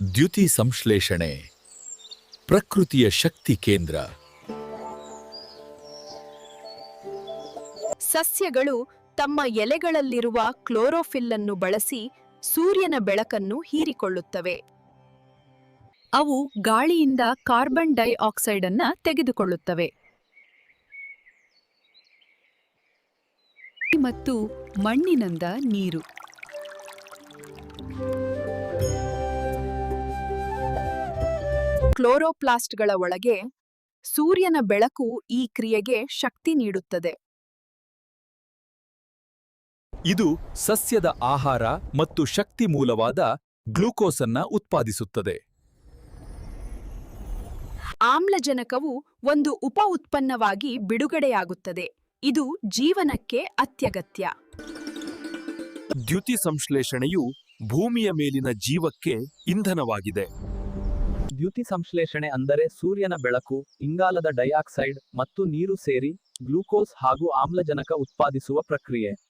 ದ್ಯುತಿ ಸಂಶ್ಲೇಷಣೆ ಪ್ರಕೃತಿಯ ಶಕ್ತಿ ಕೇಂದ್ರ. ಸಸ್ಯಗಳು ತಮ್ಮ ಎಲೆಗಳಲ್ಲಿರುವ ಕ್ಲೋರೋಫಿಲ್ ಅನ್ನು ಬಳಸಿ ಸೂರ್ಯನ ಬೆಳಕನ್ನು ಹೀರಿಕೊಳ್ಳುತ್ತವೆ. ಅವು ಗಾಳಿಯಿಂದ ಕಾರ್ಬನ್ ಡೈಆಕ್ಸೈಡ್ ಅನ್ನು ತೆಗೆದುಕೊಳ್ಳುತ್ತವೆ ಮತ್ತು ಮಣ್ಣಿನಿಂದ ನೀರು. ಕ್ಲೋರೋಪ್ಲಾಸ್ಟ್ಗಳ ಒಳಗೆ ಸೂರ್ಯನ ಬೆಳಕು ಈ ಕ್ರಿಯೆಗೆ ಶಕ್ತಿ ನೀಡುತ್ತದೆ. ಇದು ಸಸ್ಯದ ಆಹಾರ ಮತ್ತು ಶಕ್ತಿ ಮೂಲವಾದ ಗ್ಲೂಕೋಸ್ ಅನ್ನು ಉತ್ಪಾದಿಸುತ್ತದೆ. ಆಮ್ಲಜನಕವು ಒಂದು ಉಪ ಉತ್ಪನ್ನವಾಗಿ ಬಿಡುಗಡೆಯಾಗುತ್ತದೆ. ಇದು ಜೀವನಕ್ಕೆ ಅತ್ಯಗತ್ಯ. ದ್ಯುತಿ ಸಂಶ್ಲೇಷಣೆಯು ಭೂಮಿಯ ಮೇಲಿನ ಜೀವಕ್ಕೆ ಇಂಧನವಾಗಿದೆ. ದ್ಯುತಿ ಸಂಶ್ಲೇಷಣೆ ಅಂದರೆ ಸೂರ್ಯನ ಬೆಳಕು, ಇಂಗಾಲದ ಡೈಆಕ್ಸೈಡ್ ಮತ್ತು ನೀರು ಸೇರಿ ಗ್ಲೂಕೋಸ್ ಹಾಗೂ ಆಮ್ಲಜನಕ ಉತ್ಪಾದಿಸುವ ಪ್ರಕ್ರಿಯೆ.